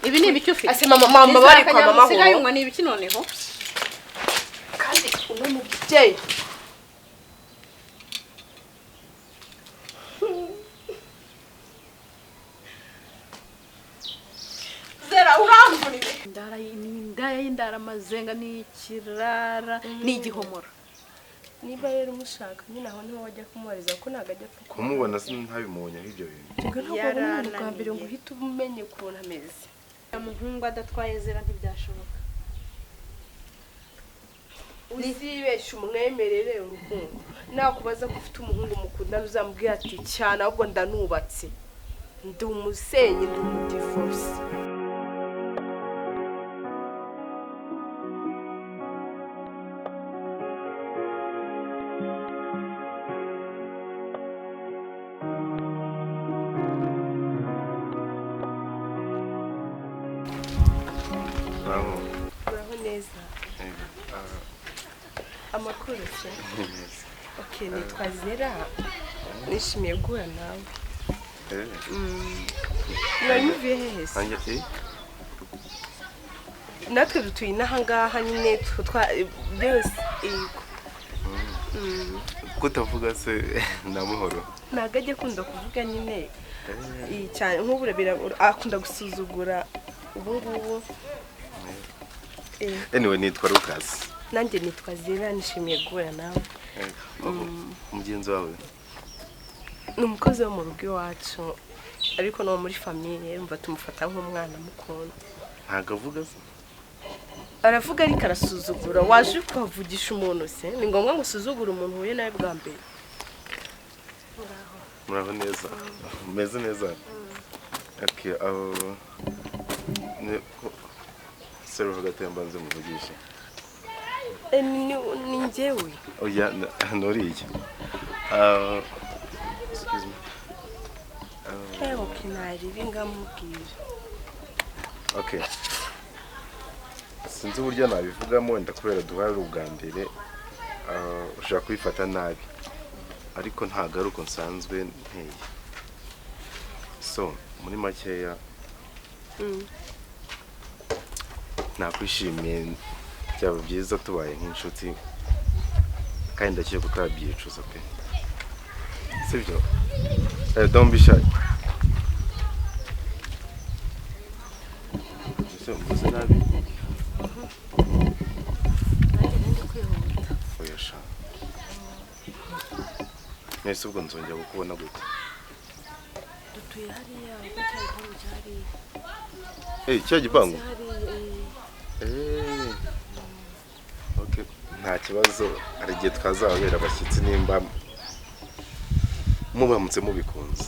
ibi ni ibiki ufite ase mama bari kwa mama ho sigaye unywa ni ibiki noneho kandi umubyeyi zera urambunire indara mazenga ni kirara ni igihomora niba rero umushaka nyine aho niho wajya kumubariza ko nagajya kumubona sintabimonye ibyo bintu yarambere ngo uhite umenye ukuntu ameze umuhungu adatwaye zera ntibyashoboka uzibesha umwemerere urukundo nakubaza ko ufite umuhungu mukundana uzamubwira ati cyane ahubwo ndanubatse ndi umusenyi ndi umudivorce amakuru se okay nitwa Zera nishimiye guhura nawe uranyuviye hehe se natwe dutuye inaha ngaha nyine byose kutavuga se namuhoro nagajye kunda kuvuga nyine cyane nk'uburebera akunda gusuzugura ubu ngubu anyway nitwa Lucas nanjye nitwa Zera nishimiye guhura nawe umugenzi wawe ni umukozi wo mu rugo iwacu ariko no muri famille mva tumufata nk'umwana mukunda ntago avuga se aravuga ariko arasuzugura waje kuvugisha umuntu se ni ngombwa ngo usuzugure umuntu uhuye nawe bwa mbere muraho neza meze neza okay Sero gatemba nze muvugisha ni njyewe oya noriye excuse me okay nari bingamubwira okay sinzi uburyo nabivugamo ndakubera duhari ubwa mbere ushaka kwifata nabi ariko ntagaruko nsanzwe nteye so muri makeya nakwishimiye byaba byiza tubaye nk'inshuti kandi ndakiye kutabyicuza pe sibyo don't be shy mbuze nabi oyasha nese ubwo nzongera kukubona gute dutuye hariya cyari cya gipangu okay nta kibazo ari gihe twazabera abashyitsi nimba mubamutse mubikunze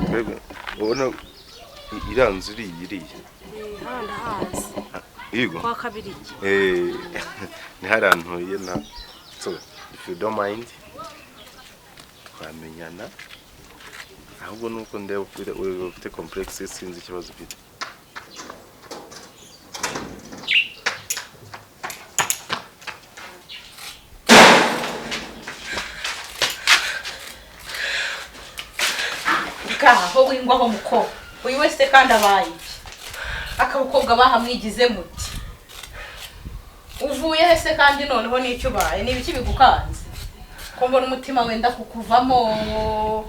twebwe ubona iranzu iriya handa hasi yego kwa kabiri ni harantuye na so if you don't mind twamenyana ahubwo nuko ndeba ufite complex sinzi ikibazo ufite aho wingwaho muko uyu wese kandi abaye akabukobwa bahamwigize muti uvuye hese kandi noneho nicyo baye ni ibiki bigukanze ko mbona umutima wenda kukuvamo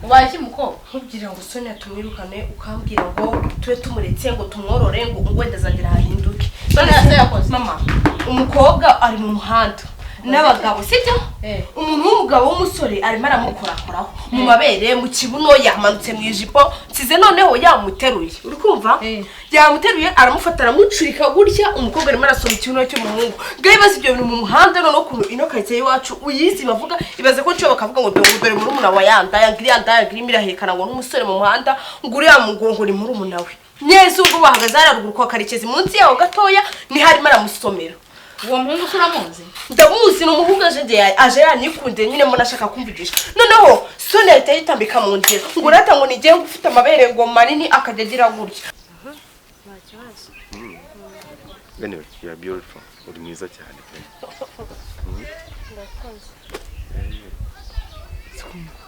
ubaye iki muko nkubwira ngo Sonia tumwirukane ukambwira ngo tube tumuretse ngo tumworore ngo wenda zangira hahinduke Sonia se yakoze mama umukobwa ari mu muhanda n'abagabo sibyo umuntu w'umugabo w'umusore arimo aramukorakoraho mu mabere mu kibuno yamanutse mu ijipo size noneho yamuteruye uri kumva yamuteruye aramufata aramucurika gutya umukobwa arimo arasoma ikibuno cy'umuhungu gaye basi ibyo bintu mu muhanda no ku ino karitsiye iwacu uyizi bavuga ibaze ko cyo bakavuga ngo dore muri umuna wa yanda imirahekana ngo n'umusore mu muhanda ngo uriya mugongo ni muri umuna we neza ubwo bahagaze hararuguru kwa karekezi munsi yaho gatoya ni harimo aramusomera uwo muhungu uramuzi ndamuzi no muhungu aje yanyikunde nyine mbona ashaka kumvugisha noneho Sonia ahita yitambika mu nzira ngo urata ngo nigiye gufite amabere ngo manini akajagira gutya anyway you are beautiful uri mwiza cyane pe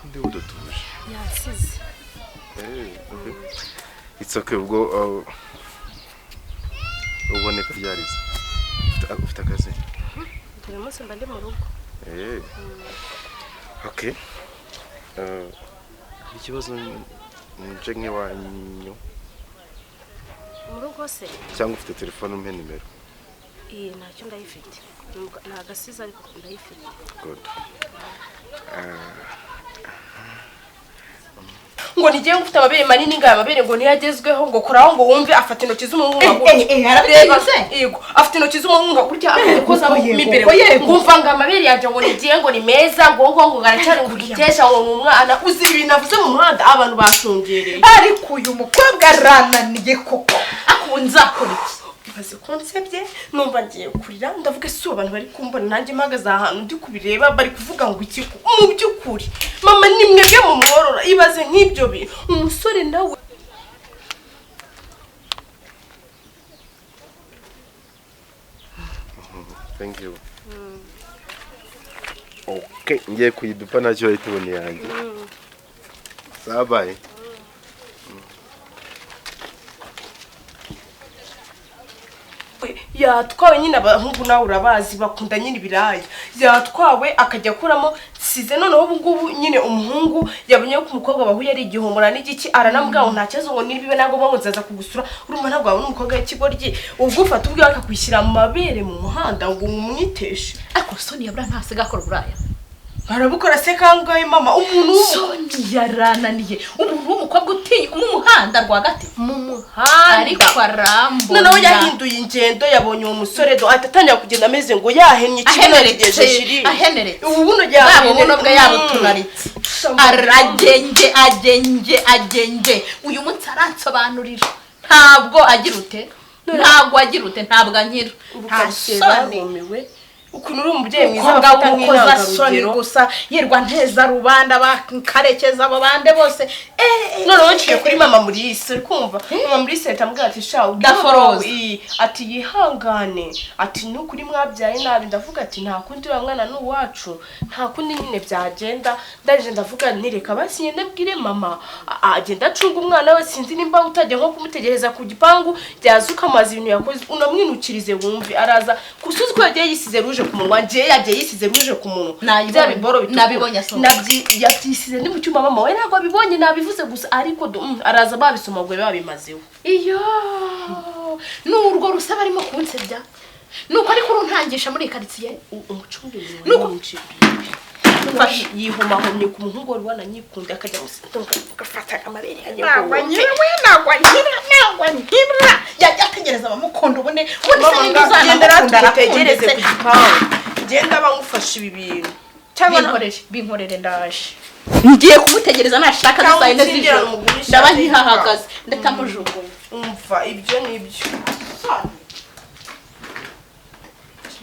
ndi udutuje yasize it's okay ubwo uboneka ryarize ufite akazi turi munsi mba ndi mu rugo okay ikibazo nje nk'iwanyu mu rugo se cyangwa ufite telefone umpe nimero ntacyo ndayifite nagasiza ariko ndayifite good ngo nigiye ngufite amabere manini ngaya amabere ngo ntiyagezweho ngo koraho ngo wumve afata intoki z'umuhungu yego afite intoki z'umuhungu gutya akoza mu imbere ngumva ngo amabere yaje ngo nigiye ngo ni meza ngo garacyari ngo gitesha ngo umwana uzi ibintu avuze mu muhanda abantu bashungereye ariko uyu mukobwa arananiye koko akunza akora iki baze konsebye numva ngiye kurira ndavuga si abantu bari kumbona nanjye mpagaze ahantu ndi kubireba bari kuvuga ngo iki mu byukuri mama ni mwebwe mu mworora ibaze nk'ibyo bintu umusore nawe thank you okay ngiye kuyidupa nacyo yitubone yanjye sabaye yatwawe nyine abahungu nawe urabazi bakunda nyine ibiraya yatwawe akajya akuramo size noneho ubu ngubu nyine umuhungu yabonye ko umukobwa bahuye ari igihomora n'igiki aranambwira ngo nta kibazo ngo nibibe ntabwo ngo nzaza kugusura urumva ntabwo wabona umukobwa w'ikigoryi ubwo ufata ubwawe akakwishyira mu mabere mu muhanda ngo umwiteshe ariko Soni yabura ntasiga akora uburaya barabukora se kangahe mama umuntu Soni yarananiye umuntu w'umukobwa utiye mu muhanda rwagati mu muhanda ariko arambona noneho yahinduye ingendo yabonye uwo musore do atatangira kugenda ameze ngo yahennye aheneretse ubu buno yabo buno bwa yabutunaritse agenge uyu munsi aransobanurira ntabwo agira ute ntabwo anyira nta Soni ukuntu uri umubyeyi mwiza bafata nk'intangarugero gusa yirwa nteza rubanda bakarekeza abo bande bose noneho nciye kuri mama Murisi uri kumva mama Murisi atamubwira ati sha udaforoze ati yihangane ati n'ukuri mwabyaye nabi ndavuga ati nta kundi uriya mwana n'uwacu nta kundi nyine byagenda ndaje ndavuga nireka basinye ndabwire mama agenda acunga umwana we sinzi nimba utajya nko kumutegereza ku gipangu byazuka amazi ibintu yakoze unamwinukirize wumve araza kusuzi ko yagiye yisize ruje ku munwa ngiye yagiye yisize ruje ku munwa nabibonye yabyisize ndi mu cyuma mama we ntabwo abibonye nabivuze gusa ariko araza babisoma ngo babimazeho iyo n'urwo rusaba arimo kunsebya nuko ariko uruntangisha muri quartier umucungire n'umunci yihomahomye ku muhungu wari wananyikunda akajya musitonga gafata amabere nagwa nyira yajyategereza abamukunda ubone se n'induzana tegereze ku gipangu genda bamufasha ibi bintu cyangwa binkorere ndaje ngiye kumutegereza nashaka n'isayine z'ijoro ndaba nkihahagaze ndatamujugunya umva ibyo nibyo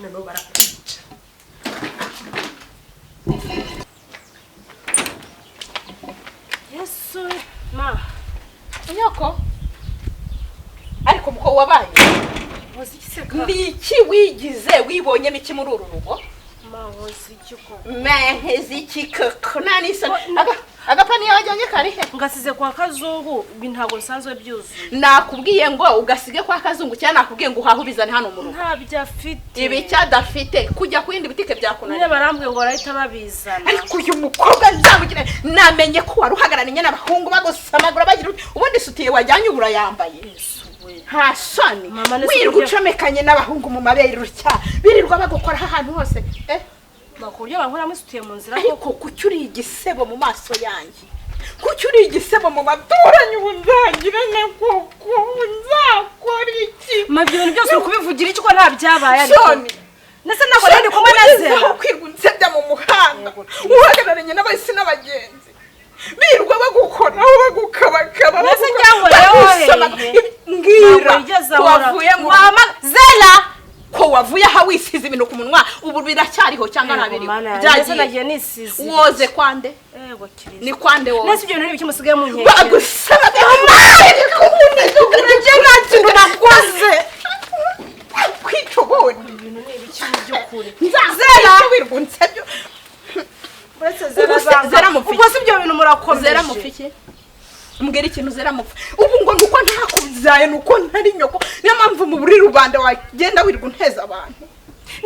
none barakwica Yesu ma unyoko ariko muko wabaye ndiki wigize wibonye miki muri uru rugo Mehezikiko nani se agapani yajyanye karihe ngasize kwa kazungu ntabwo bisanzwe byuzuye nakubwiye ngo ugasige kwa kazungu cyane nakubwiye ngo uhaho bizane hano mu rugo ntabyo afite ibi cyadafite kujya kwindi bitike byakunaniye niba barambwiye ngo barahita babizana ariko uyu mukobwa nzamugire namenye ko wari uhagararanye n'abahungu bagusamagura bagira ubundi sutiye wajyanye ubura yambaye nta Soni wirwa ucomekanye n'abahungu mu mabere rutya birirwa bagukora ahantu hose bakuryo bankora musutiye mu nzira ariko kucyuri igisebo mu maso yanjye kucyuri igisebo mu baturanyi ubunzagira ne koko nzakora iki mabyo byose kubivugira iki ko nta byabaye Soni nese nako rero ko manazera kwirwa unsebya mu muhanda uhagararanye n'abahisi n'abagenzi birirwa bagukoraho bagukabakaba nese cyangwa rero ngira wavuye mu mama Zela ko wavuye aha wisize ibintu ku munwa ubu biracyariho cyangwa ntabiri byagiye nisize woze kwande yego kiriza ni kwande woze nese ibyo n'ibiki musigaye mu nkeke bagusaba kubuneza ntakintu nakoze kwitobone ibintu n'ibiki by'ukuri Zela wirwa unsebyo Zera mufiki ubwo si ibyo bintu murakomeye Zera mufiki kumbwira ikintu ziramupfa ubu ngo nuko ntakuzaye nuko ntari nyoko niyo mpamvu mu buri rubanda wagenda wirirwa unteza abantu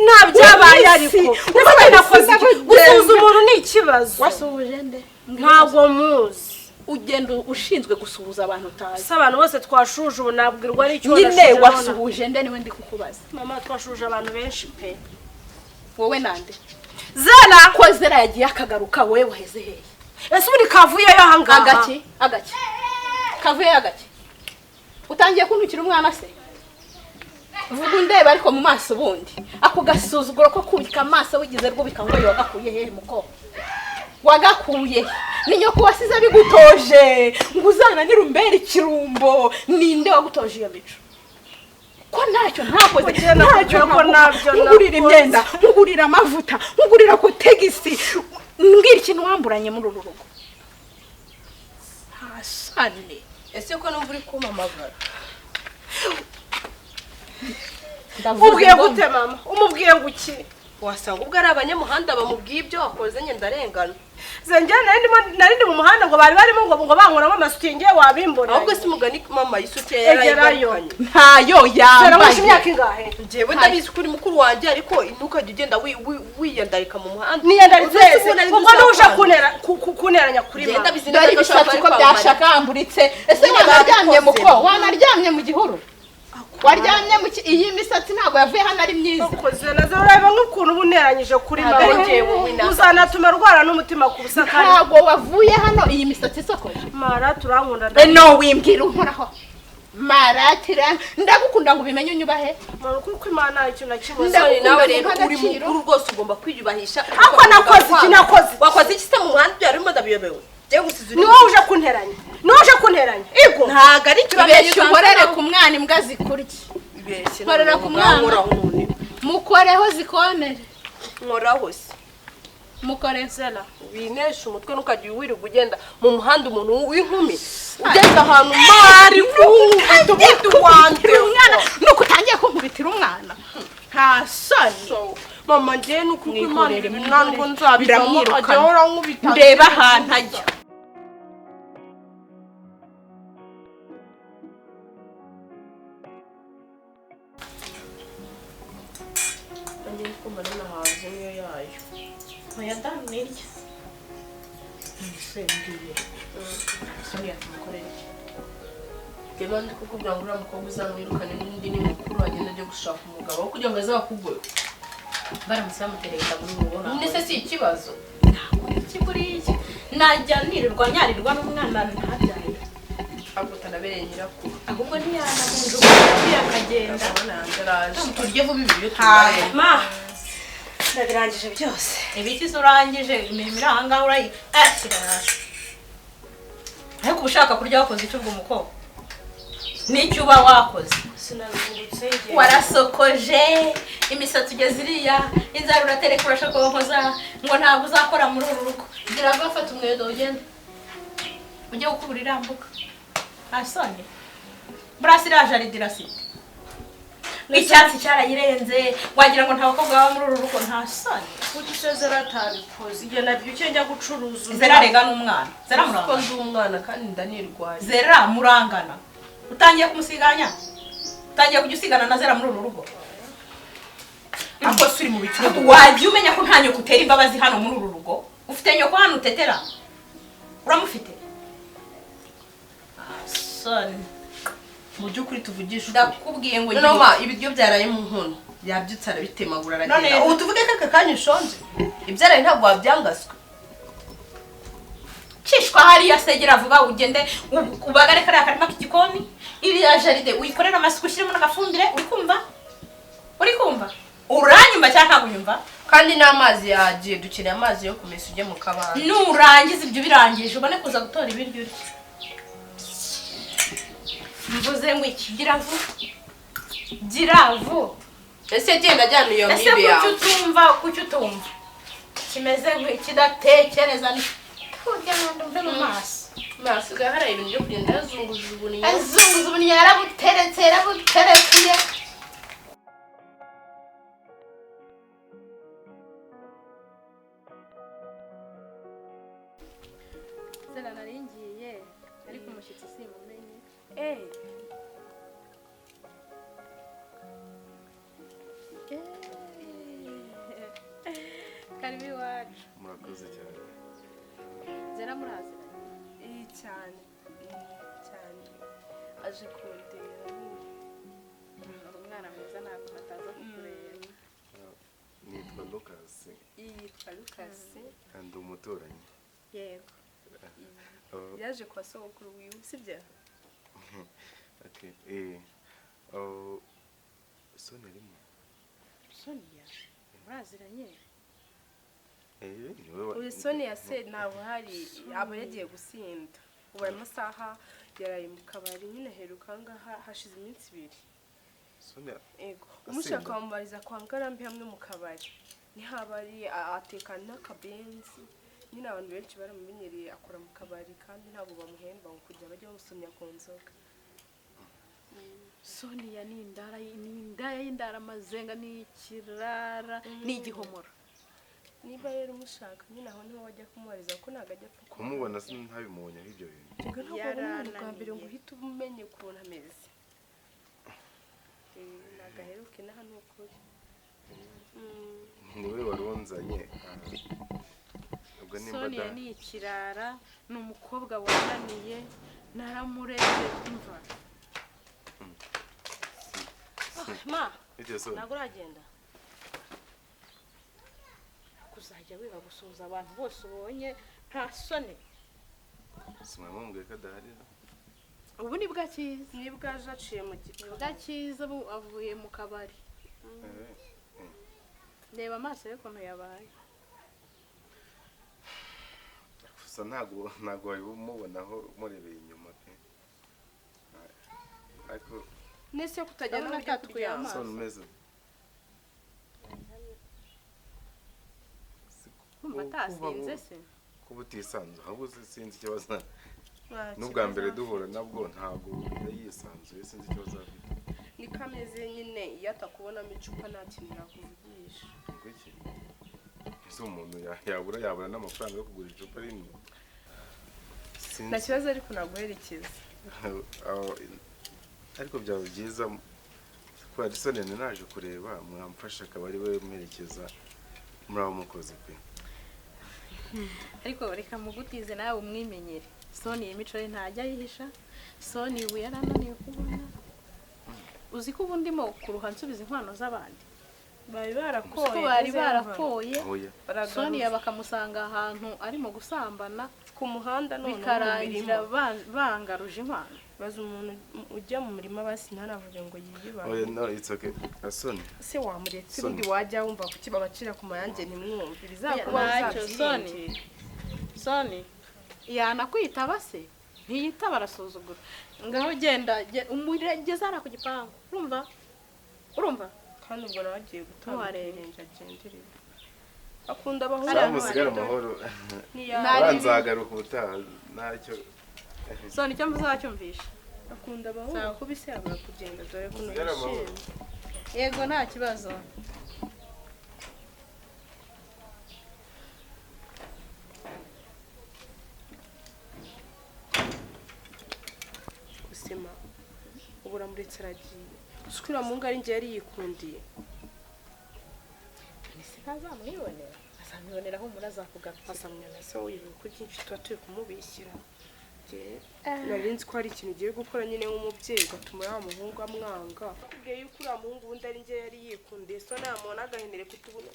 ntabyabaye ariko ubundi nakoze gusuza umuntu ni ikibazo wasuhuje nde ntabwo muzi ugenda ushinzwe gusuhuza abantu utazi se abantu bose twashuje ubu nabwirwa ari icyo nyine wasuhuje nde niwe ndi kukubaza mama twashuje abantu benshi pe wowe nande Zera ko Zera yagiye akagaruka wowe waheze hehe ese ubundi kavuyeyo ahangaha agaki kavuyeyo agaki utangiye kuntukira umwana se vuga undeba ariko mu maso bundi ako gasuzuguro ko kubika amaso wigize rwo bikangoye wagakuye hehe muko wagakuye ni nyoko wasize bigutoje ngo uzananira umbere ikirumbo ninde wagutoje iyo mico ko ntacyo ntakoze ntacyo ko nabyo ngurira imyenda ngurira amavuta ngurira ko tegisi mbwira ikintu wamburanye muri uru rugo hasane ese ko numva uri kumamagara ubwiye gute mama umubwiye ngo iki wasanga ubwo ari abanyamuhanda bamubwiye ibyo wakoze nye ndarengana zenge nari ndi mu muhanda ngo bari barimo ngo bankuramo amasutinge wabimbona ahubwo si mugani mama yisutiye yarayiganye ntayo yambaye imyaka ingahe njyewe ndabizi kuri mukuru wanjye ariko ntukajya ugenda wiyandarika mu muhanda niyandaritse ubwo nuje kuneranya kuri mama dore ibishatsi ko byashakamburitse ese wanaryamye muko wanaryamye mu gihuru waryamye mu iyi misatsi ntago yavuye hano ari myiza ukoze nazo ureba nk'ukuntu ubuneranyije kuri mama uzanatuma rwara n'umutima ku busakari ntago wavuye hano iyi misatsi isokoje mara turankunda no wimbwira unkoraho maratira ndagukunda ngo ubimenye unyubahe kuko Imana icyo nakibona nawe rero uri mukuru rwose ugomba kwiyubahisha ako nakoze wakoze iki se mu muhanda byarimo ndabiyobewe ni wowe uje kunteranya ego ntago ari ibeshya ukorere ku mwana imbwa zikurya korera ku mwana mukoreho zikonere nkoraho se mukore Zera winesha umutwe ntukajya wirirwa ugenda mu muhanda umuntu w'inkumi ugenda ahantu mari kuwubitu wanjye umwana nuko utangiye kunkubitira umwana nta soni mama ngiye nuko Imana ntabwo nzabivamo ajya ahora nkubita ndeba ahantu ajya oya ndanirya nsengiye sonia tumukorere Gema ndi kukubwira ngo uriya mukobwa uzamwirukane n'indi ni mukuru agenda ajya gushaka umugabo kugira ngo azakugwe baramutse bamutereka muri ubu bona nese si ikibazo ntabwo ikiburiye najya nirirwa nyarirwa n'umwana ntabyaye ahubwo utanabereye nyirakuru ahubwo ntiyana mu nzu akagenda turye vuba ibiryo tubaye ndabirangije byose ibiki urangije imirimo iri aha ngaha urayashyira hasi ariko ushaka kurya wakoze icyo ubwo umukobwa n'icyo uba wakoze warasokoje imisatsi ugeze iriya inzara uratereka urashaka wakoza ngo ntabwo uzakora muri uru rugo gira vuba fata umwedo ugende ujye gukubura irambuka asone burasi iraje aridirasite icyatsi cyarayirenze wagira ngo nta bakobwa baba muri uru rugo nta soni kuko Zera atabikoze igihe nabyo icyo njya gucuruza Zera rega n'umwana Zera murangana ndi umwana kandi ndanirwaye Zera murangana utangiye kumusiganya utangiye kujya usigana na Zera muri uru rugo ako suri mu bitiro wajya umenya ko nta nyoko utera imbabazi hano muri uru rugo ufite nyoko hano utetera uramufite soni mu by'ukuri tuvugisha ndakubwiye ngo noma ibiryo byaraye mu nkono yabyutse arabitemagura aragenda ubu tuvuge ko aka kanya ushonje ibyaraye ntabwo wabyangaswe cishwa hariya segera vuba ugende ubagare kariya karima k'igikoni iriya jaride uyikorera amasuku ushyiremo n'agafumbire uri kumva uranyumva cyangwa ntabwo unyumva kandi n'amazi yagiye dukeneye amazi yo kumesa ujye mu kabande nurangiza ibyo birangije ubone kuza gutora ibiryo urya mvuze ngo iki gira vu ese genda ajyana iyo mibe yawe kuki utumva kimeze nk'ikidatekereza ni kurya mbe mu maso masigaye hari ibintu byo kugenda yazunguza ubuniya yarabuterekuye Zera naringiye ariko umushyitsi karibu iwacu. murakoze cyane. Zera murazi cyane cyane aje kundeba uri umwana mwiza ntabwo ataza kukureba. nitwa Lucas yitwa Lucas kandi umuturanyi. Yego yaje kwa sogokuru wiwe sibyo? okay Sonia arimo? Sonia muraziranye? Uyu Sonia se ntabwo hari aba yagiye gusinda ubu ayo masaha yaraye mu kabari nyine heruka ngaha hashize iminsi 2. Sonia ego umushaka wamubariza kwa Ngarambe hamwe mu kabari nihabari atekana n'akabenzi nyine abantu benshi baramumenyereye akora mu kabari kandi ntabwo bamuhemba ngo kujya bajya bamusomya ku nzoga. Sonia ni indaya y'indara amazenga ni ikirara ni igihomora. Niba rero umushaka nyine aho niho wajya kumubariza ko ntago ajya apfa kumubona ntabimubonye nk'ibyo bintu. Bwa mbere ngo uhite umenye ukuntu ameze. Nagaheruke na hano ukuri. niwe warunzanye. Sonia ni ikirara ni umukobwa wananiye naramureze imva. Ma ntabwo uragenda kuzajya wiba gusuhuza abantu bose ubonye nta soni. simwamumbwiye ko adaharira. Ubu ni bwa cyiza ni bwaje aciye mu giti bwa cyiza avuye mu kabari. Reba amaso ye ukuntu yabaye. gusa ntabwo wari umubonaho murebeye inyuma pe. ariko nese kutajyana n'ujya kuryama sona umeze kumva atasinze se kuba utisanzwe ahubwo sinzi ikibazo. n'ubwa mbere duhura nabwo ntabwo yisanzuye sinzi ikibazo afite. niko ameze nyine iyo atakubonamo icupa nta kintu yakuvugisha. iki ese umuntu yabura n'amafaranga yo kugura icupa rimwe? nta kibazo ariko naguherekeza. ariko byaba byiza kubera Sonia naje kureba mwamfasha akaba ari we mwerekeza muri abo mukozi pe. ariko reka mugutize nawe umwimenyere. Sonia imico ye ntajya yihisha. Sonia ubu yarananiye kubona. Uzi ko ubu ndimo kuruha nsubiza inkwano z'abandi bari barakoye bari barakoye. Sonia bakamusanga ahantu arimo gusambana ku muhanda none bikarangira bangaruje inkwano. baza umuntu ujya mu murima basi ntaravuge ngo yiyiba. no it's okay. Sonia se wamuretse undi wajya wumva kuki babacira ku mayange ntimwumve bizakuba Sonia. Sonia yanakwitaba se ntiyitaba arasuzugura. Ngaho genda umugeza ara ku gipangu urumva kandi ubwo nawe agiye gutanga irenja agenderera akunda abahura musigara amahoro. Banzagaruka ubutaha ntacyo. Sonia icyo muzacyumvisha akunda abahura kuba ise yabura kugenda dore ko yishimye. Yego nta kibazo. Usema ubura muretse aragiye ushukira mu ngari ngiye yari yikundiye. Ntazamwibonera azamwiboneraho umuntu azakugaruka asamwana se wibuka ko byinshi tuba turi kumubishyira. Narinzi ko hari ikintu ugiye gukora nyine nk'umubyeyi ugatuma ya muhungu amwanga. Kubwiye yuko uriya muhungu wundi ari ngiye yari yikundiye so namubona agahenere kutubona.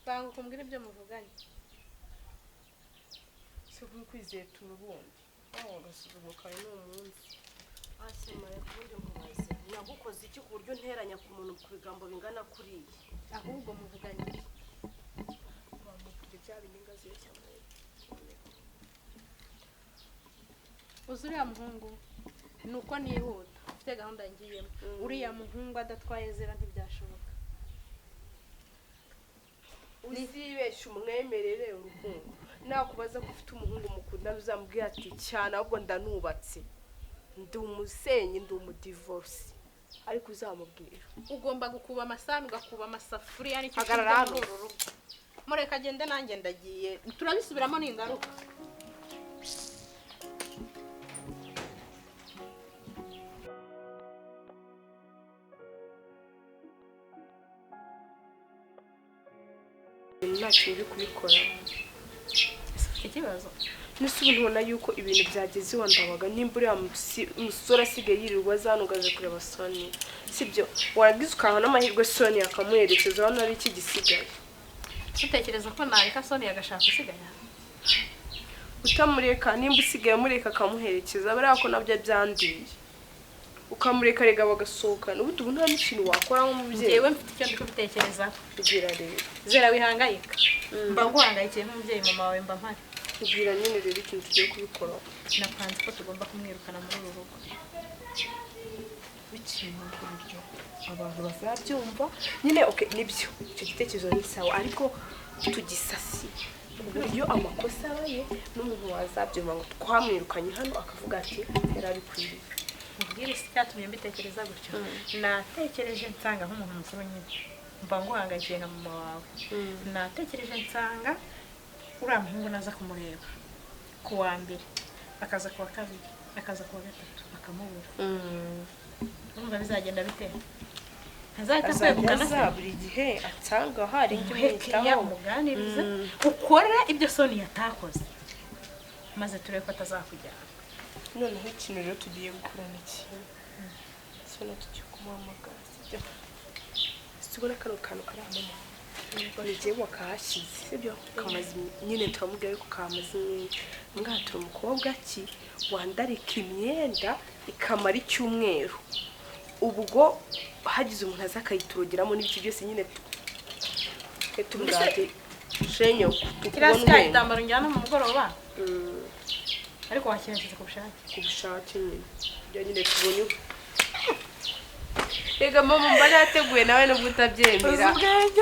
banga kumbwira ibyo muvuganye. Se kwizeye turubundi urasuzumuka n'umunsi asemara kubundi mubaze nagukoze iki ku buryo nteranya ku muntu ku bigambo bingana kuriye ahubwo muvuganye bamukuje bya biningaziye cyane. Uzuriya muhungu nuko nihuta ufite gahunda ngiyemo. Uriya muhungu adatwaye zera ntibyashoboka. Uzibesha umwemerere urukundo nakubaza ko ufite umuhungu mukundana uzamubwira ati cyane ahubwo ndanubatse ndi umusenyi ndi umudivorce ariko uzamubwira ugomba gukuba amasahani ugakuba amasafuriya n'icyo hagarara hano mureka agende nanjye ndagiye turabisubiramo n'ingaruka ntacyo uri kubikora ikibazo nese ubu ntubona yuko ibintu byageze iwa Ndabaga nimba uriya musore asigaye yirirwa aza hano ugaje kureba Sonia sibyo wagize ukaha n'amahirwe Sonia akamuherekeza hano ari iki gisigaye utekereza ko nareka Sonia agashaka usigaye utamureka nimba usigaye mureka akamuherekeza bariya ko nabyo byandiye ukamureka rega bagasohokana ubu ubu nta n'ikintu wakora nk'umubyeyi yewe mfite icyo ndi kubitekereza kugira rero zera wihangayika mba nguhangayikiye nk'umubyeyi mama wawe mba mpari kugira nyine rero ikintu tugiye kubikora napanze ko tugomba kumwirukana muri uru rugo biciye mu buryo abantu bazabyumva nyine okay nibyo icyo gitekerezo ni sawa ariko tugisasi ku buryo amakosa abaye n'umuntu wazabyumva ngo twamwirukanye hano akavuga ati yarabikwiriye ubwire isi cyatumye mbitekereza gutyo natekereje nsanga nk'umuntu mukuru nyine mba nguhangayikiye nka mama wawe natekereje nsanga uriya muhungu naza kumureba ku wa mbere akaza ku wa kabiri akaza ku wa gatatu akamubura urumva bizagenda bite ntazahita kwegukana buri gihe atanga hari icyo umwitaho umuganiriza ukora ibyo Sonia yatakoze maze turebe ko atazakujyana noneho ikintu rero tugiye gukora n'ikintu Sonia tugiye kumuhamagara sibyo sibona kano kantu kari amama nigiye wakahashyize sibyo kamaze nyine turamubwira yuko kamaze mwatura umukobwa ki wandarika imyenda ikamara icyumweru ubwo hagize umuntu aza akayiturogeramo n'ibiki byose nyine tumugate shenyo kirasika itambaro njyana mu mugoroba ariko wakirangiza ku bushake nyine byo nyine tubonye Ega mama mbari yateguye nawe nubwo utabyemera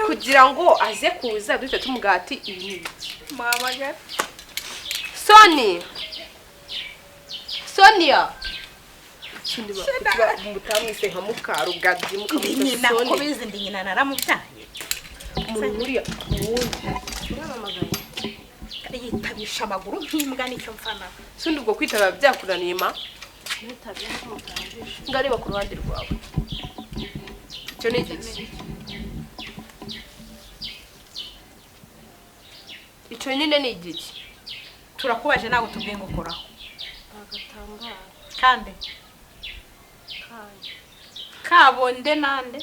kugira ngo aze kuza dufite tumugati ibintu mama gati Sonia kindi bakutwa mutamwise nka mukarugabyi mukamwita Sonia ko bizi ndi nyina naramubyaye umuntu uriya ubundi uramamagaye yitabisha amaguru nk'imbwa nicyo mfana sundi ubwo kwitaba byakunaniye ma nitabye nk'umutangisha ngareba ku ruhande rwawe icyo ni iki icyo nyine ni igiki turakubaje ntabwo tubwiye ngo koraho agatambara kandi kabonde nande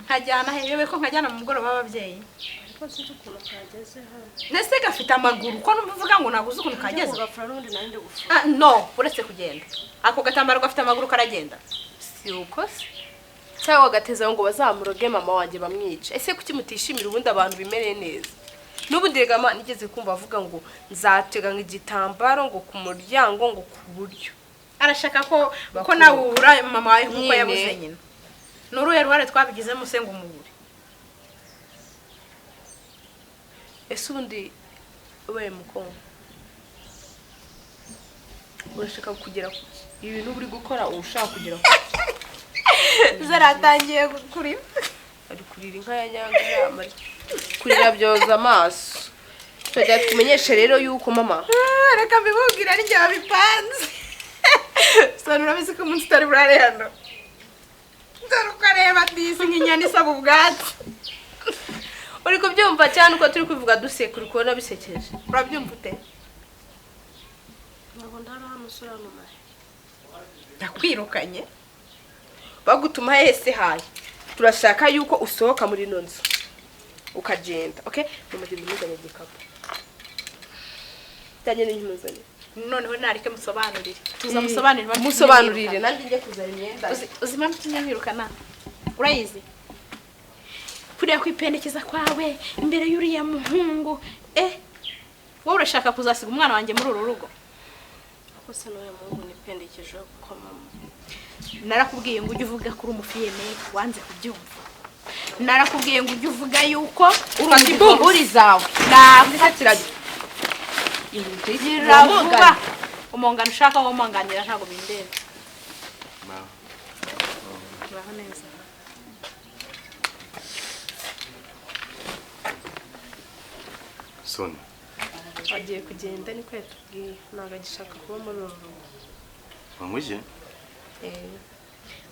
nkajyana herewe ko nkajyana mu mugoroba w'ababyeyi ariko sinzi ukuntu kageze hano nese gafite amaguru ko numvuga ngo naguze ukuntu kageze ugafura n'undi nandi gufura no uretse kugenda ako gatambaro gafite amaguru karagenda si uko se cyangwa gateza ngo bazamuroge mama wanjye bamwica ese kuki mutishimira ubundi abantu bimereye neza n'ubundi rega ma nigeze kumva avuga ngo nzatega nk'igitambaro ngo ku muryango ngo ku buryo arashaka ko nawe ubura mama wawe nkuko yabuze nyina n'uruhe ruhare twabigizemo se ngo umubure ese ubundi we mukongo urashaka kugera ku ibintu uri gukora ushaka kugera ku zaratangiye kurira ari kurira inka ya nyanga kurira byoza amaso tujya tumenyeshe rero yuko mama reka mbibubwira ari njye wabipanze Sonia urabizi ko umunsi utari burare hano dore ukareba disi nk'inyana isaba ubwatsi uri kubyumva cyane uko turi kubivuga duseka uri kubona bisekeje urabyumva ute ntabwo ndara hano usura numare yakwirukanye bagutuma hese hayi turashaka yuko usohoka muri ino nzu ukagenda okay mumugende muzanye gikapu cyanye n'imuzanye noneho narike musobanurire tuzamusobanurira musobanurire nandi ngiye kuzana imyenda uzima mutinyabirukana urayizi kuriya kwipendekeza kwawe imbere y'uriya muhungu wowe urashaka kuzasiga umwana wanjye muri uru rugo ko se n'uyu muhungu nipendekeje kwa mama narakubwiye ngo ujye uvuga kuri umufiyene wanze kubyumva narakubwiye ngo ujye uvuga yuko ufata imbumburi zawe nafatira vuba umungano ushaka wo munganira ntago bindeba uraho neza Soni agiye kugenda niko yatubwiye ntabwo agishaka kuba muri uru rugo. Wamuje?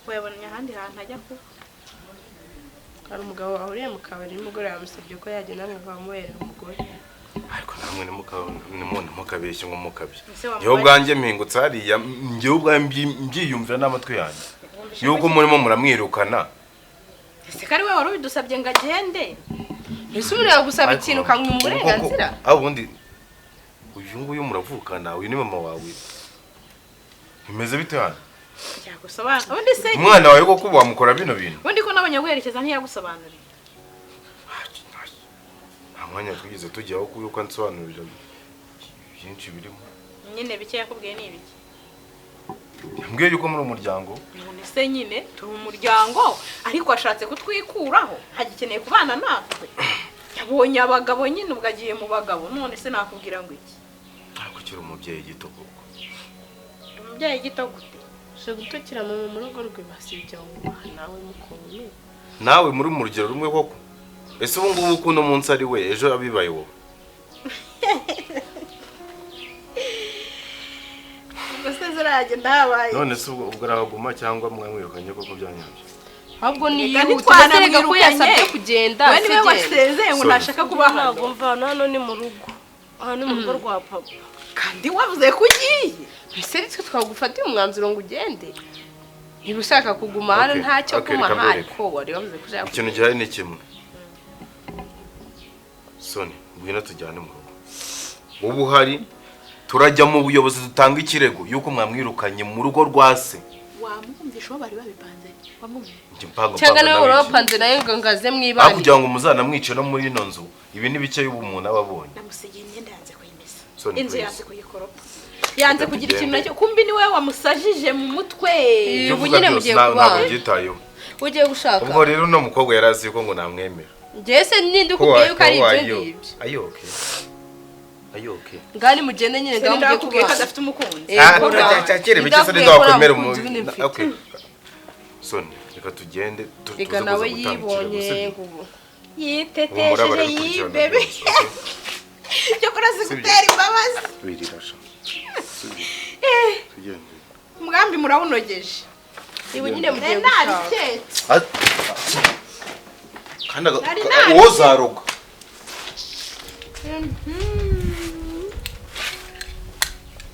wabonye ahandi hantu ajya kuba hari umugabo ahuriye mu kabari n'umugore yamusabye ko yagenda akamuherera umugore. Ariko namwe nimukabeshye ngo mukabye. Yo bwanjye mpingutse hariya njyewe ubwanjye mbyiyumvira n'amatwi yanjye. Yuko murimo muramwirukana. ese kari we wari ubidusabye ngo agende. Ese umuntu yagusaba ikintu ukamwima uburenganzira? Abo bundi uyu nguyu muravukana uyu ni mama wawe. Bimeze bite hano? Yagusobanura. Ubundi se umwana wawe ko kuba wamukora bino bintu. ubundi ko nabonye guherekeza ntiyagusobanurira. Mwanya twigize tujyaho kuko nsobanurira byinshi birimo. Nyine bike yakubwiye ni ibiki? Mbwiye yuko muri umuryango. None se nyine turi umuryango ariko ashatse kutwikuraho hagikeneye kubana natwe. Yabonye abagabo nyine ubwo agiye mu bagabo none se nakubwira ngo iki? Ariko kiri umubyeyi gito koko. Umubyeyi gito gute? Je gutokira mu rugo rwe basibye nawe mukomeye. Nawe muri mu rugero rumwe koko. Ese ubu ngubu kuno munsi ari we ejo abibaye wowe. Gusa ziragenda habaye. None se ubwo arahaguma cyangwa mwamwirukanye koko byanyabyo. Ahubwo ni yutanaga ko yasabye kugenda. Bane we wasezeye ngo nashaka kuba hano. Ntabwo mvana hano ni mu rugo. Aha ni mu rugo rwa papa. Kandi wavuze ko ugiye. Ese ritwe twagufatiye umwanzuro ngo ugende. Niba ushaka kuguma hano ntacyo kuma hari ko wari wavuze ko ushaka. Ikintu gihari ni kimwe. Soni, ngwino tujyane mu rugo. Ubu hari turajya mu buyobozi dutanga ikirego yuko mwamwirukanye mu rugo rwa se. Wamwumvisha bari babipanze. Wamwumvisha. Cyangwa nawe urapanze nayo ngo ngaze mwibana. Kugira ngo muzana mwice no muri ino nzu. Ibi ni bike y'ubumuntu ababonye. Namusigiye imyenda yanze kuyimesa. Soni, inzu yanze kuyikoropa. Yanze kugira ikintu nacyo kumbi ni we wamusajije mu mutwe. Ubu nyine mugiye kubana. Ntabwo ugiye gushaka. Ubwo rero no mukobwa yarazi ko ngo namwemera. Jese nindi kubwiye yuko ari ibyo ngibyo. Ayoke. Ngani mugende nyine ndamugiye kubwiye ko adafite umukunzi. Cyakire bike se ndakwemera umuntu. Okay. Soni, reka tugende tuza nawe yibonye ngubu. Yitetesheje yibebe. Cyo kurazi gutera imbabazi. Wirirasha. Tugende. Umugambi murawunogeje. Ibu nyine mugiye gushaka. Kandi uwo zaroga.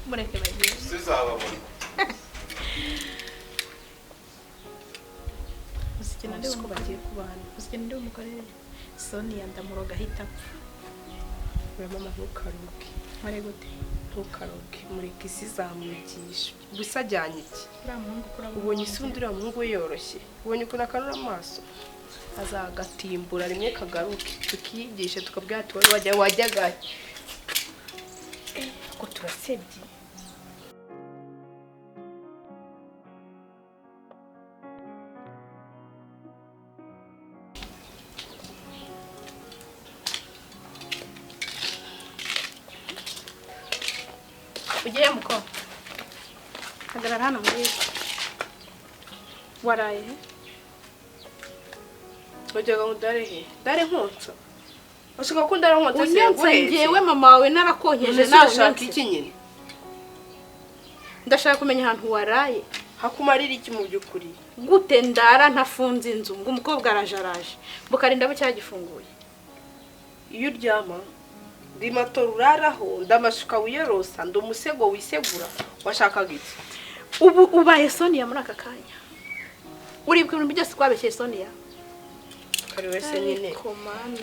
Mureke bagiye. Sizababona. Musikina ndi uko bagiye kubana. Musikina ndi umukorere. Sonia ndamuroga hita. Mama ntukaruke. Mare gute? Ntukaruke muri kisi zamwigisha. Gusa ajyanye iki? Ura muhungu kura. Ubonye isundira muhungu yoroshye. Ubonye ko nakanura amaso. Azagatimbura rimwe kagaruke tukiyigisha tukabwira ati wajyaga ko turasebye. Ugiye muko. Hagarara hano muri. Waraye. Ujyaga udare he? Dare nkonso. Ushaka ko ndara nkonso se ngewe mama wawe narakonkeje nawe ushaka iki nyine? Ndashaka kumenya ahantu waraye. Hakumarira iki mu byukuri? Gute ndara ntafunze inzu ngo umukobwa arajaraje. Bukarinda bucyagifunguye. Iyo uryama ndimatora uraraho ndamashuka wiyorosa ndumusego wisegura washakaga iki? Ubu ubaye Sonia muri aka kanya. Uribwe ibintu byose kwabeshye Sonia. Kari wese nyine.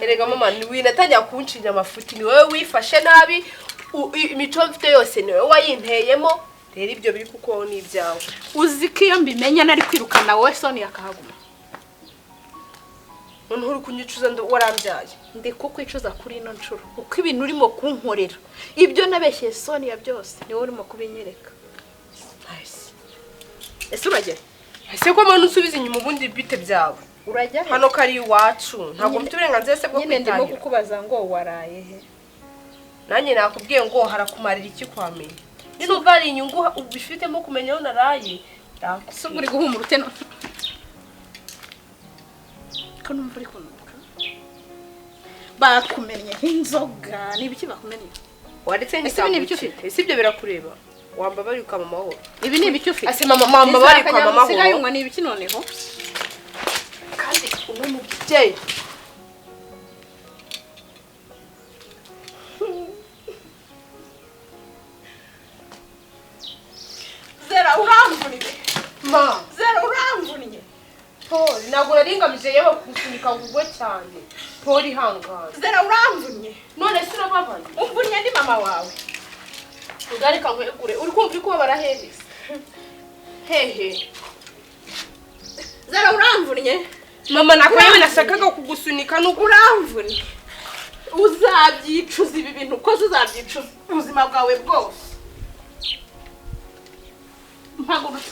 Erega mama ni winatajya kunshinya amafuti ni wowe wifashe nabi imico mfite yose ni wowe wayinteyemo rero ibyo biri kuko ni ibyawe. Uzi ko iyo mbimenya nari kwirukana wowe Sonia akahaguma. None uri kunyicuza warambyaye. Ndi kukwicuza kuri ino ncuro. Uko ibintu urimo kunkorera. Ibyo nabeshye Sonia byose ni wowe urimo kubinyereka. Ese urajya? Ese ko muntu usubiza inyuma ubundi bite byawe? Urajya he? Hano kari iwacu ntabwo mfite uburenganzira se bwo kwitahira. Nyine ndimo kukubaza ngo waraye he? Nanjye nakubwiye ngo harakumarira iki kwamenya. Niba ari inyungu ubifitemo kumenya aho naraye. Se uri guhumura ute no? Ko numva uri kunuka. bakumennye nk'inzoga n'ibiki bakumennye waretse n'ibiki ufite sibyo birakureba wamba bari ukama mahoro ibi ni ibiki ufite ase mama bari ukama mahoro sigaye unywa ni ibiki noneho kandi umubyeyi zera uramvunye ma zera uramvunye Paul ntabwo naringamije yewe kusunika ngugwe cyane Paul ihangana zera uramvunye none sirababaye umvunye ni mama wawe ugarika nkwegure uri kumva ko barahebise hehe zera uramvunye mama nako yewe nashakaga kugusunika nuko uramvunye uzabyicuza ibi bintu ukoze uzabyicuza ubuzima bwawe bwose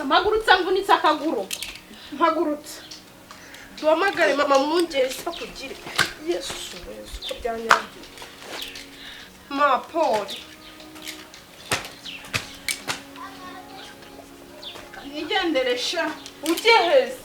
mpagurutsa mvunitse akaguru mpagurutsa duhamagare mama mwungere isa kugire yesu ko byanyagiye ma Paul nigenderesha ugeheze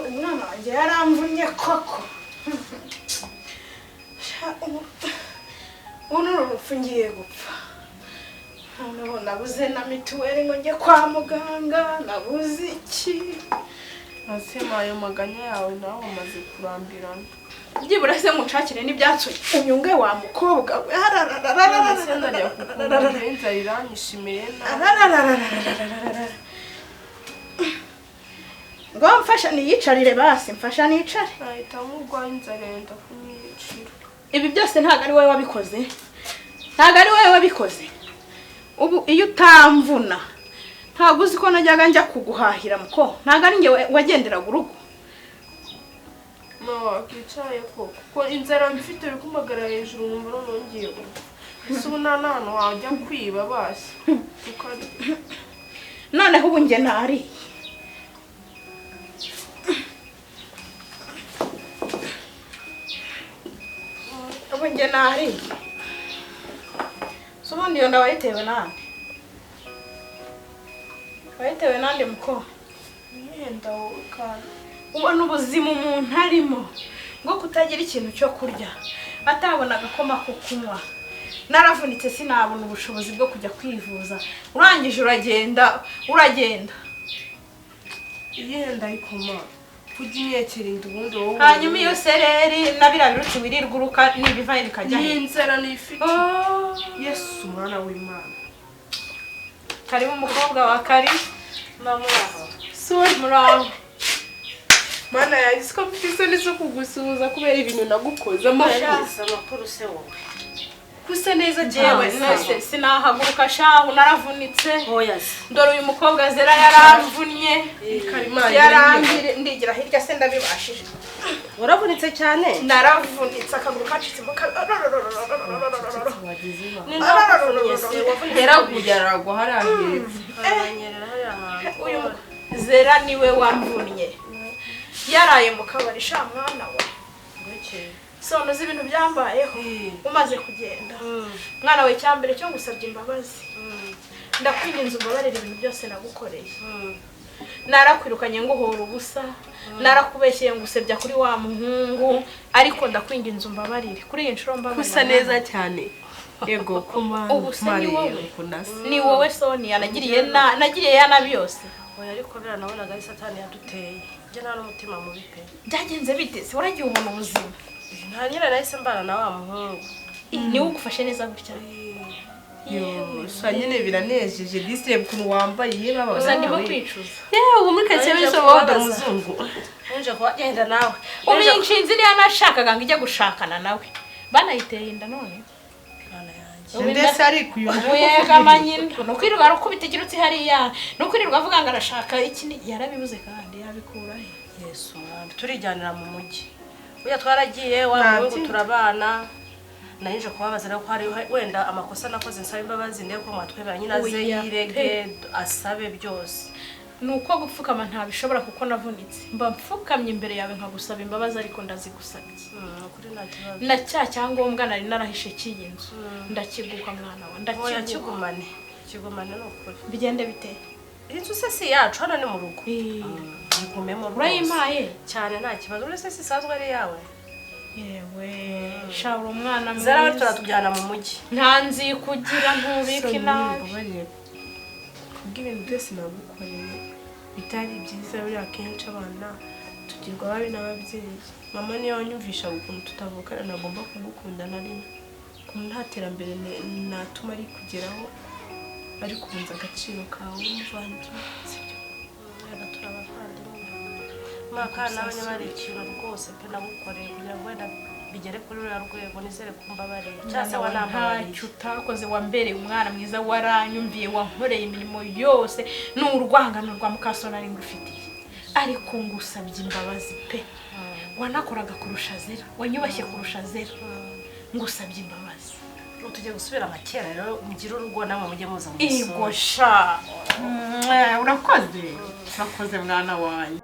umwana wanjye yaramvunye koko ubu urupfu ngiye gupfa noneho nabuze na mituweli ngo njye kwa muganga nabuze iki asema ayo maganya yawe nawe umaze kurambirana byibura se mucakire n'ibyatsi unyunge wa mukobwa we ngo mfasha niyicarire basi mfasha nicare ahita mugwa inzara yenda kumwicira ibi byose ntago ari wowe wabikoze ntago ari wowe wabikoze ubu iyo utamvuna ntago uzi ko najyaga njya kuguhahira muko ntago ari njye wagenderaga urugo mama wakicaye ko inzara mfite uri kumagara hejuru mu mboro nongeye ese ubu nta hantu wajya kwiba basi noneho ubu njye ntari ubu njye ntari so ubundi iyo nda wayitewe nande wayitewe nande muko yenda wowe kandi ubona ubuzima umuntu arimo ngo kutagira ikintu cyo kurya atabona agakoma ko kunywa naravunitse sinabona ubushobozi bwo kujya kwivuza urangije uragenda yenda ikoma kujya imyekera inda ubundi wowe hanyuma iyo sereri nabira birutse wirirwa uruka nibivaye bikajya n'inzara nifite yesu umwana w'Imana karibu umukobwa wa kari namuraho suri muraho mana yagize ko mfite isoni zo kugusuhuza kubera ibintu nagukoze amakuru se wowe kusa neza jewe nose sinahaguruka shahu naravunitse ndoro uyu mukobwa zera yaramvunye yarangire ndigira hirya se ndabibashije waravunitse cyane naravunitse akaguru kacitse mu yaragwa harahetse uyu zera niwe wamvunye yaraye mu kabari sha mwana we sono z'ibintu byambayeho umaze kugenda mwana we cyambere cyo ngusabye imbabazi ndakwinginze umbabarire ibintu byose nagukoreye narakwirukanye ngo uhora ubusa narakubeshyeye ngusebya kuri wa muhungu ariko ndakwinginze umbabarire kuri iyi nshuro mbabarire kusa neza cyane yego kuma ni wowe Sonia nagiriye yana byose oya ariko bira nabonaga ari satani yaduteye je nta n'umutima mubi pe byagenze bite se waragiye ubona ubuzima nta nyira nahise mbana na wa muhungu ni ugufashe neza gutya sa nyine biranejeje disire ukuntu wambaye baba uza ndimo kwicuza yewe ubu muri kase bisho woda muzungu nje ko agenda nawe ubinshinze iri yanashakaga ngo ijye gushakana nawe banayiteye inda none ndetse ari kuyonje uyega manyine nukwirirwa rukubita ikirutsi hariya nukwirirwa avuga ngo arashaka iki yarabibuze kandi yabikura Yesu mwana turijyanira mu mujyi uya twaragiye wa muhungu turabana nanije kubabaza rero ko hari wenda amakosa nakoze nsaba imbabazi ndeko ko mwatwebera nyine aze yirege asabe byose nuko gupfukama ntabishobora kuko navunitse mba mfukamye imbere yawe nkagusaba imbabazi ariko ndazigusabye kuri nta kibazo na cya cyangombwa nari narahishe cy'iyinzu ndakiguka mwana wa ndakigumane nokuri bigende bite inzu se si yacu hano ni mu rugo igumemo urayimpaye cyane nta kibazo uretse si sanzwe ari yawe yewe shawura umwana mwiza zara turatujyana mu mujyi ntanzi kugira ntubike nabi kubw'ibintu byose nagukoreye bitari byiza buri akenshi abana tugirwa babi n'ababyeyi mama niyo wanyumvisha ukuntu tutavukana nagomba kugukunda na rimwe ukuntu nta terambere natuma ari kugeraho ari kubunza agaciro kawe umuvandimwe sibyo rero turabavandimwe mwaka nawe niba ari ikintu rwose pe nagukoreye kugira ngo wenda bigere kuri uriya rwego nizere kumbabarira cyangwa se wanambabariye ntacyo utakoze wambereye umwana mwiza waranyumviye wankoreye imirimo yose n'urwangano rwa mukasona ari ngufitiye ariko ngusabye imbabazi pe wanakoraga kurusha zera wanyubashye kurusha zera ngusabye imbabazi tujye gusubira makera rero mugira urugo namwe mujye muza mu igosha urakoze mwana wanjye